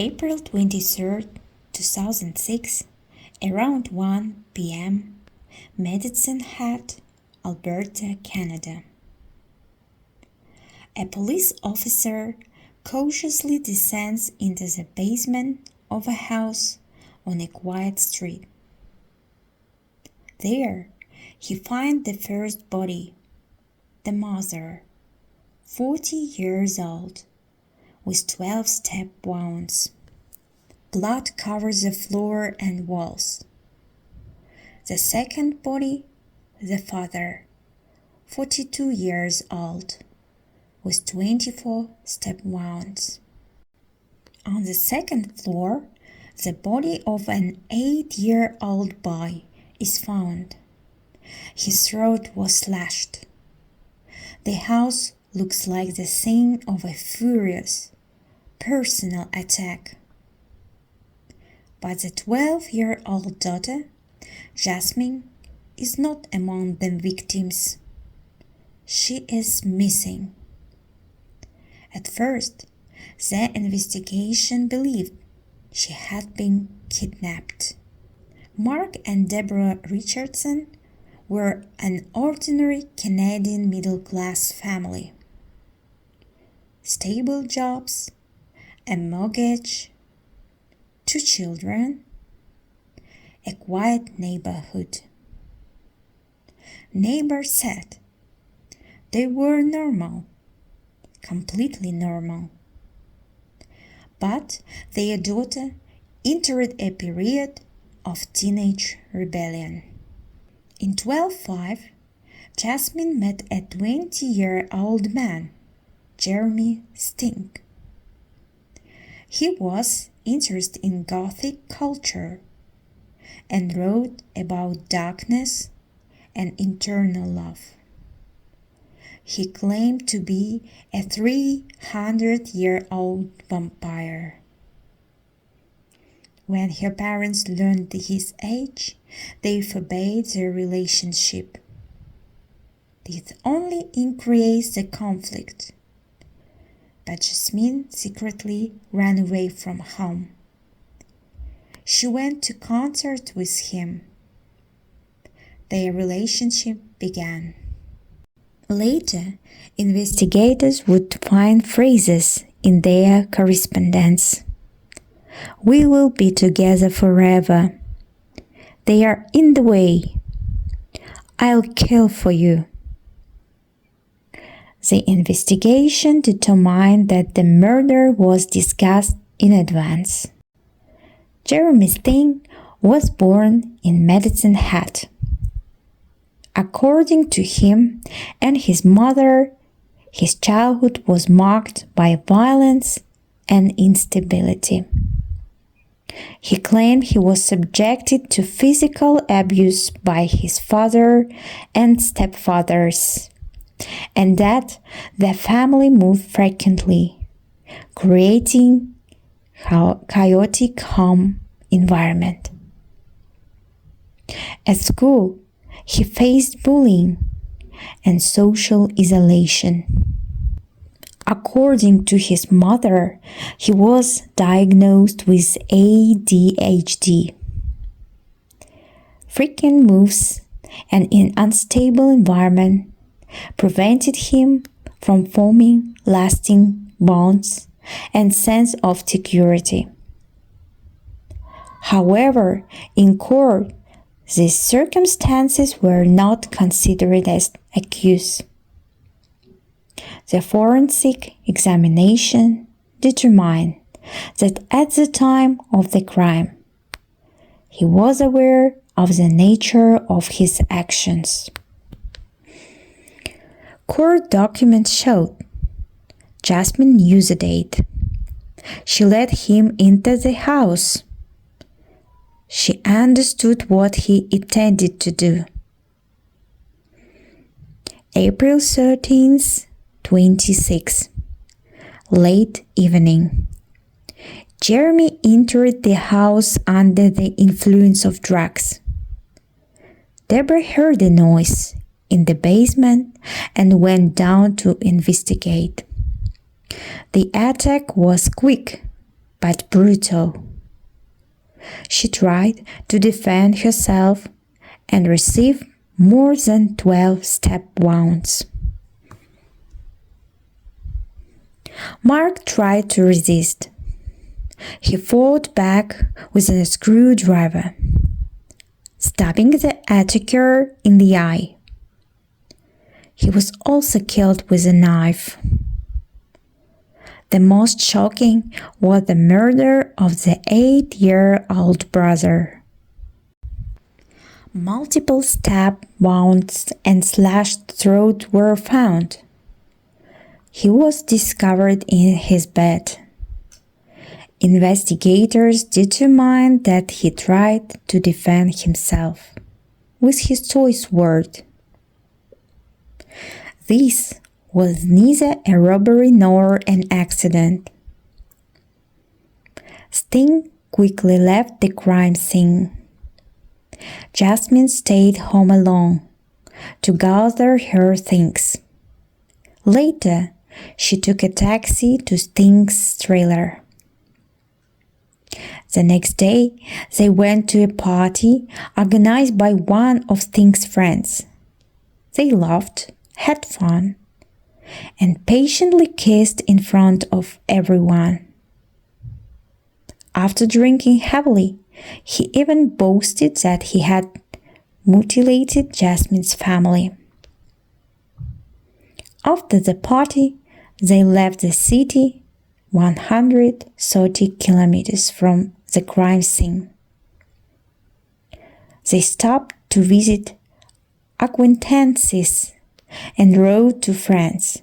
April 23rd, 2006, around 1 p.m., Medicine Hat, Alberta, Canada. A police officer cautiously descends into the basement of a house on a quiet street. There, he finds the first body, the mother, 40 years old, with 12 stab wounds. Blood covers the floor and walls. The second body, the father, 42 years old, with 24 stab wounds. On the second floor, the body of an 8-year-old boy is found. His throat was slashed. The house looks like the scene of a furious, personal attack. But the 12-year-old daughter, Jasmine, is not among the victims. She is missing. At first, the investigation believed she had been kidnapped. Mark and Deborah Richardson were an ordinary Canadian middle-class family. Stable jobs, a mortgage, 2 children, a quiet neighborhood. Neighbors said they were normal, completely normal. But their daughter entered a period of teenage rebellion. In 1205, Jasmine met a 20-year-old man, Jeremy Stink. He was interested in Gothic culture and wrote about darkness and internal love. He claimed to be a 300-year-old vampire. When her parents learned his age, they forbade their relationship. This only increased the conflict. But Jasmine secretly ran away from home. She went to concert with him. Their relationship began. Later, investigators would find phrases in their correspondence. "We will be together forever. They are in the way. I'll kill for you." The investigation determined that the murder was discussed in advance. Jeremy Sting was born in Medicine Hat. According to him and his mother, his childhood was marked by violence and instability. He claimed he was subjected to physical abuse by his father and stepfathers, and that the family moved frequently, creating a chaotic home environment. At school, he faced bullying and social isolation. According to his mother, he was diagnosed with ADHD. Frequent moves and an unstable environment prevented him from forming lasting bonds and sense of security. However, in court, these circumstances were not considered as excuse. The forensic examination determined that at the time of the crime, he was aware of the nature of his actions. Court documents showed Jasmine knew the date. She led him into the house. She understood what he intended to do. April 13th, 26, late evening. Jeremy entered the house under the influence of drugs. Deborah heard a noise in the basement and went down to investigate. The attack was quick but brutal. She tried to defend herself and received more than 12 stab wounds. Mark tried to resist. He fought back with a screwdriver, stabbing the attacker in the eye. He was also killed with a knife. The most shocking was the murder of the 8-year-old brother. Multiple stab wounds and slashed throat were found. He was discovered in his bed. Investigators determined that he tried to defend himself with his toy sword. This was neither a robbery nor an accident. Sting quickly left the crime scene. Jasmine stayed home alone to gather her things. Later, she took a taxi to Sting's trailer. The next day, they went to a party organized by one of Sting's friends. They laughed, had fun, and patiently kissed in front of everyone. After drinking heavily, he even boasted that he had mutilated Jasmine's family. After the party, they left the city 130 kilometers from the crime scene. They stopped to visit acquaintances and rode to France,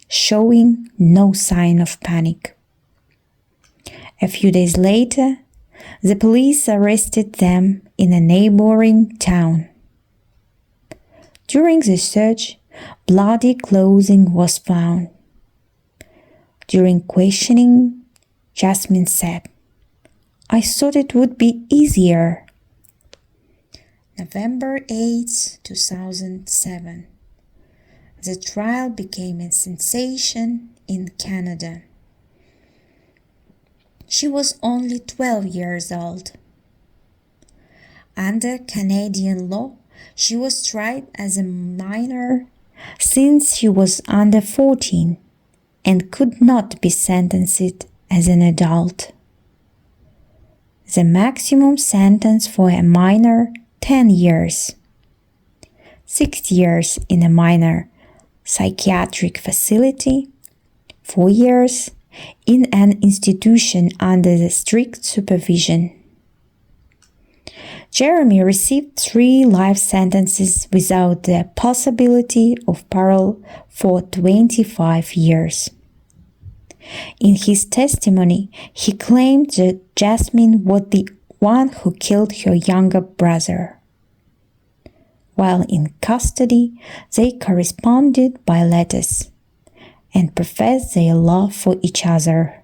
showing no sign of panic. A few days later, the police arrested them in a neighboring town. During the search, bloody clothing was found. During questioning, Jasmine said, "I thought it would be easier." November 8, 2007. The trial became a sensation in Canada. She was only 12 years old. Under Canadian law, she was tried as a minor since she was under 14 and could not be sentenced as an adult. The maximum sentence for a minor, 10 years. 6 years in a minor psychiatric facility, 4 years in an institution under the strict supervision. Jeremy received 3 life sentences without the possibility of parole for 25 years. In his testimony, he claimed that Jasmine was the one who killed her younger brother. While in custody, they corresponded by letters and professed their love for each other.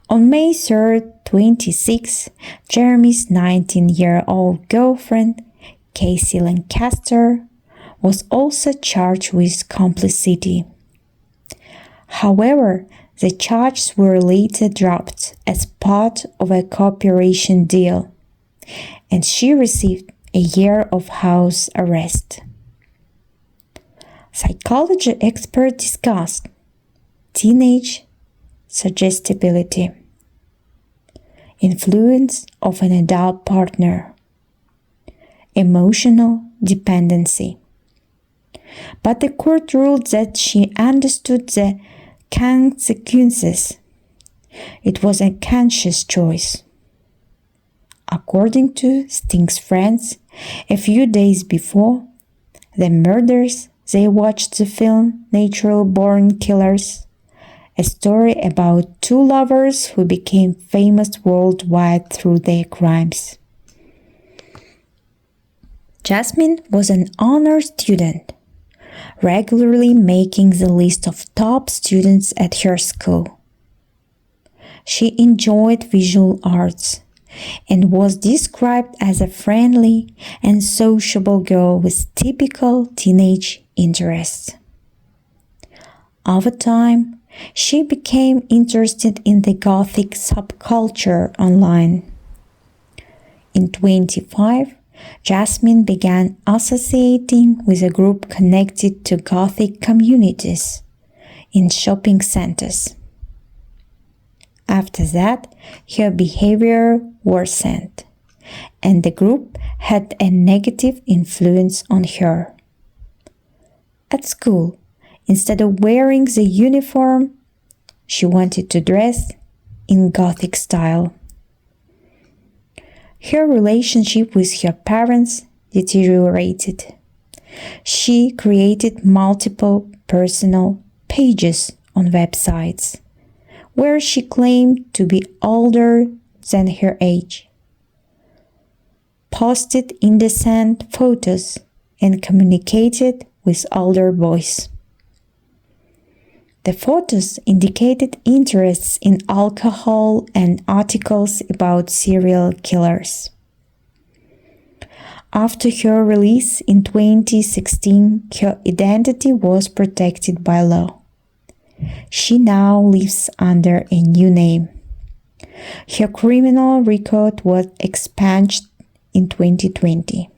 On May 3, 26, Jeremy's 19-year-old girlfriend, Casey Lancaster, was also charged with complicity. However, the charges were later dropped as part of a cooperation deal, and she received a year of house arrest. Psychology experts discussed teenage suggestibility, influence of an adult partner, emotional dependency. But the court ruled that she understood the consequences. It was a conscious choice. According to Sting's friends, a few days before the murders, they watched the film Natural Born Killers, a story about 2 lovers who became famous worldwide through their crimes. Jasmine was an honor student, regularly making the list of top students at her school. She enjoyed visual arts and was described as a friendly and sociable girl with typical teenage interests. Over time, she became interested in the Gothic subculture online. In 25, Jasmine began associating with a group connected to Gothic communities in shopping centers. After that, her behavior worsened, and the group had a negative influence on her. At school, instead of wearing the uniform, she wanted to dress in Gothic style. Her relationship with her parents deteriorated. She created multiple personal pages on websites where she claimed to be older than her age, posted indecent photos, and communicated with older boys. The photos indicated interests in alcohol and articles about serial killers. After her release in 2016, her identity was protected by law. She now lives under a new name. Her criminal record was expunged in 2020.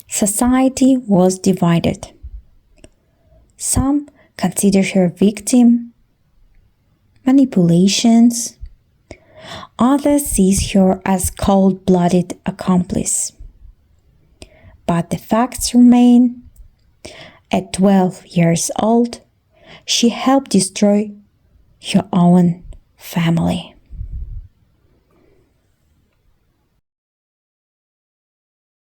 Society was divided. Some consider her victim, manipulations. Others sees her as cold-blooded accomplice. But the facts remain. At 12 years old, she helped destroy her own family.